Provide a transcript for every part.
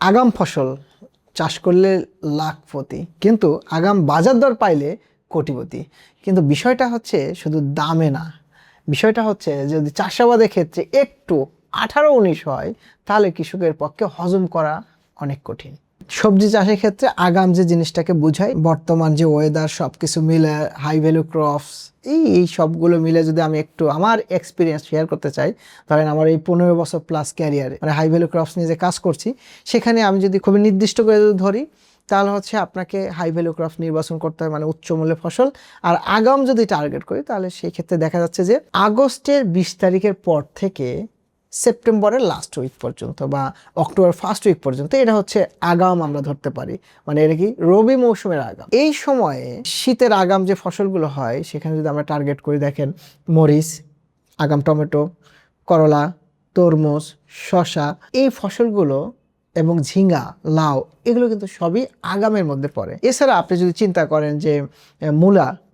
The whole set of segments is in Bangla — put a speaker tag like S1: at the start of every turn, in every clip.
S1: আগাম ফসল চাষ করলে লাখপতি, কিন্তু আগাম বাজার দর পাইলে কোটিপতি। কিন্তু বিষয়টা হচ্ছে শুধু দামে না, বিষয়টা হচ্ছে যদি চাষাবাদের ক্ষেত্রে একটু 18-19 হয় তাহলে কৃষকের পক্ষে হজম করা অনেক কঠিন। সবজি চাষের ক্ষেত্রে আগাম যে জিনিসটাকে বোঝায়, বর্তমান যে ওয়েদার সব কিছু মিলে, হাই ভ্যালু ক্রপস, এই সবগুলো মিলে যদি আমি একটু আমার এক্সপিরিয়েন্স শেয়ার করতে চাই, ধরেন আমার এই 15 বছর প্লাস ক্যারিয়ারে মানে হাই ভ্যালু ক্রপস নিয়ে যে কাজ করছি, সেখানে আমি যদি খুবই নির্দিষ্ট করে ধরি তাহলে হচ্ছে আপনাকে হাই ভ্যালু ক্রপস নির্বাচন করতে হয়, মানে উচ্চ মূল্যের ফসল। আর আগাম যদি টার্গেট করি তাহলে সেই ক্ষেত্রে দেখা যাচ্ছে যে আগস্টের 20 তারিখের পর থেকে সেপ্টেম্বরের লাস্ট উইক পর্যন্ত বা অক্টোবর ফার্স্ট উইক পর্যন্ত এটা হচ্ছে আগাম আমরা ধরতে পারি। মানে এটা কি রবি মৌসুমের আগাম। এই সময়ে শীতের আগাম যে ফসলগুলো হয় সেখানে যদি আমরা টার্গেট করি, দেখেন মরিচ, আগাম টমেটো, করলা, তরমুজ, শসা, এই ফসলগুলো এবং ঝিঙ্গা, লাউ, এগুলো কিন্তু সবই আগামের মধ্যে পড়ে। এছাড়া আপনি যদি চিন্তা করেন যে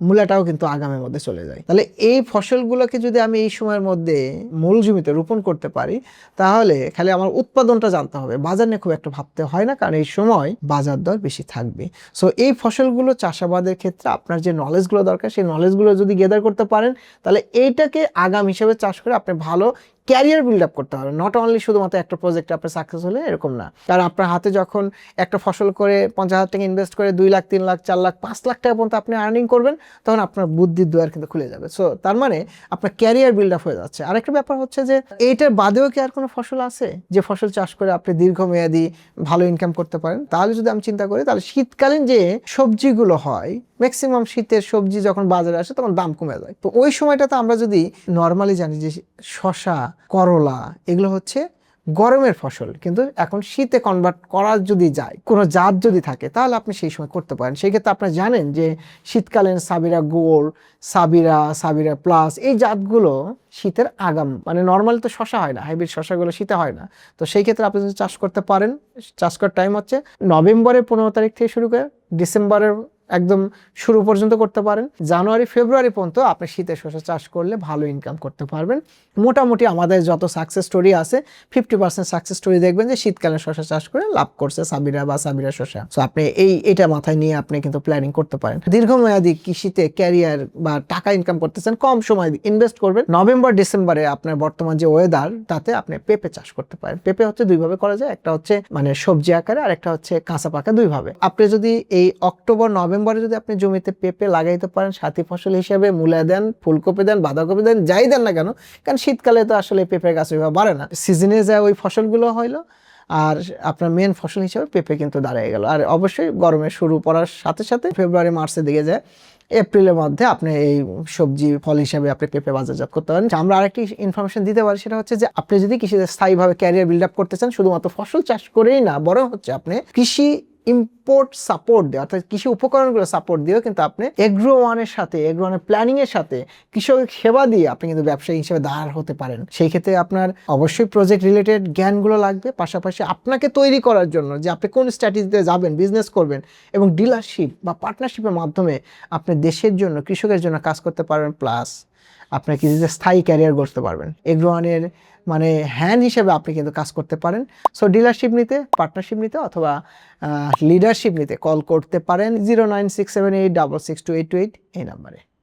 S1: মূলাটাও কিন্তু আগামের মধ্যে চলে যায়। তাহলে এই ফসলগুলোকে যদি আমি এই সময়ের মধ্যে মূল জমিতে রোপণ করতে পারি তাহলে খালি আমার উৎপাদনটা জানতে হবে, বাজার নিয়ে খুব একটা ভাবতে হয় না, কারণ এই সময় বাজার দর বেশি থাকবে। সো এই ফসলগুলো চাষাবাদের ক্ষেত্রে আপনার যে নলেজগুলো দরকার সেই নলেজগুলো যদি গেদার করতে পারেন তাহলে এইটাকে আগাম হিসেবে চাষ করে আপনি ভালো ক্যারিয়ার বিল্ড আপ করতে পারবেন। নট অনলি শুধুমাত্র একটা প্রজেক্টে আপনি সাকসেস হলে এরকম না, কারণ আপনার হাতে যখন একটা ফসল করে 50,000 টাকা ইনভেস্ট করে 2 লাখ, 3 লাখ, 4 লাখ, 5 লাখ টাকা পর্যন্ত আপনি আর্নিং করবেন, তখন আপনার বুদ্ধির দুয়ার কিন্তু খুলে যাবে। সো তার মানে আপনার ক্যারিয়ার বিল্ড আপ হয়ে যাচ্ছে। আরেকটা ব্যাপার হচ্ছে যে এইটার বাদেও কি আর কোনো ফসল আছে যে ফসল চাষ করে আপনি দীর্ঘমেয়াদী ভালো ইনকাম করতে পারেন? তাহলে যদি আমি চিন্তা করি তাহলে শীতকালীন যে সবজিগুলো হয়, ম্যাক্সিমাম শীতের সবজি যখন বাজারে আসে তখন দাম কমে যায়। তো ওই সময়টাতে আমরা যদি নর্মালি জানি যে শসা, করলা, এগুলো হচ্ছে গরমের ফসল, কিন্তু এখন শীতে কনভার্ট করা যদি যায়, কোনো জাত যদি থাকে তাহলে আপনি সেই সময় করতে পারেন। সেই ক্ষেত্রে আপনারা জানেন যে শীতকালীন সাবিরা গোল্ড, সাবিরা প্লাস, এই জাতগুলো শীতের আগাম, মানে নর্মালি তো শসা হয় না, হাইব্রিড শসাগুলো শীতে হয় না। তো সেই ক্ষেত্রে আপনি যদি চাষ করতে পারেন, চাষ করার টাইম হচ্ছে নভেম্বরের 15 তারিখ থেকে শুরু করে ডিসেম্বরের একদম শুরু পর্যন্ত করতে পারেন। জানুয়ারি ফেব্রুয়ারি পর্যন্ত আপনি শীতের শসা চাষ করলে ভালো ইনকাম করতে পারবেন। মোটামুটি আমাদের যত সাকসেস স্টোরি আছে 50% সাকসেস স্টোরি দেখবেন যে শীতকালীন শসা চাষ করে লাভ করছে সাবিরা শসা। সো আপনি এটা মাথায় নিয়ে আপনি কিন্তু প্ল্যানিং করতে পারেন। দীর্ঘমেয়াদী কৃষিতে ক্যারিয়ার বা টাকা ইনকাম করতেছেন, কম সময় ইনভেস্ট করবেন। নভেম্বর ডিসেম্বরে আপনার বর্তমান যে ওয়েদার, তাতে আপনি পেঁপে চাষ করতে পারেন। পেঁপে হচ্ছে দুইভাবে করা যায়, একটা হচ্ছে মানে সবজি আকারে আর একটা হচ্ছে কাঁচা পাকা, দুইভাবে। আপনি যদি এই অক্টোবর নভেম্বরে যদি আপনি জমিতে পেঁপে লাগাইতে পারেন সাথী ফসল হিসেবে, মূলা দেন, ফুলকপি দেন, বাঁধাকপি দেন, যাই দেন না কেন, কারণ শীতকালে তো আসলে পেঁপের গাছ ওইভাবে বাড়ে না, সিজনে যায় ওই ফসলগুলো হইলো আর আপনার মেন ফসল হিসেবে পেঁপে কিন্তু দাঁড়িয়ে গেল। আর অবশ্যই গরমের শুরু পড়ার সাথে সাথে ফেব্রুয়ারি মার্চের দিকে যায়, এপ্রিলের মধ্যে আপনি এই সবজি ফল হিসাবে আপনি পেঁপে বাজারজাত করতে পারেন। আমরা আরেকটি ইনফরমেশন দিতে পারি, সেটা হচ্ছে যে আপনি যদি কৃষিতে স্থায়ীভাবে ক্যারিয়ার বিল্ড আপ করতে চান, শুধুমাত্র ফসল চাষ করেই না, বরং হচ্ছে আপনি কৃষি ইম্পোর্ট সাপোর্ট দিয়ে, অর্থাৎ কৃষি উপকরণগুলো সাপোর্ট দিয়েও কিন্তু আপনি এগ্রো ওয়ানের সাথে, এগ্রো ওয়ানের প্ল্যানিং এর সাথে কৃষকের সেবা দিয়ে আপনি কিন্তু ব্যবসায়ী হিসেবে দাঁড় হতে পারেন। সেই ক্ষেত্রে আপনার অবশ্যই প্রজেক্ট রিলেটেড জ্ঞানগুলো লাগবে, পাশাপাশি আপনাকে তৈরি করার জন্য যে আপনি কোন স্ট্র্যাটেজিতে যাবেন, বিজনেস করবেন, এবং ডিলারশিপ বা পার্টনারশিপের মাধ্যমে আপনি দেশের জন্য, কৃষকের জন্য কাজ করতে পারবেন, প্লাস আপনার কৃষিতে স্থায়ী ক্যারিয়ার গড়তে পারবেন। এগ্রো ওয়ানের মানে হ্যান্ড হিসেবে আপনি কিন্তু কাজ করতে পারেন। সো ডিলারশিপ নিতে, পার্টনারশিপ নিতে অথবা লিডারশিপ নিতে কল করতে পারেন 09678662828 এই নাম্বারে।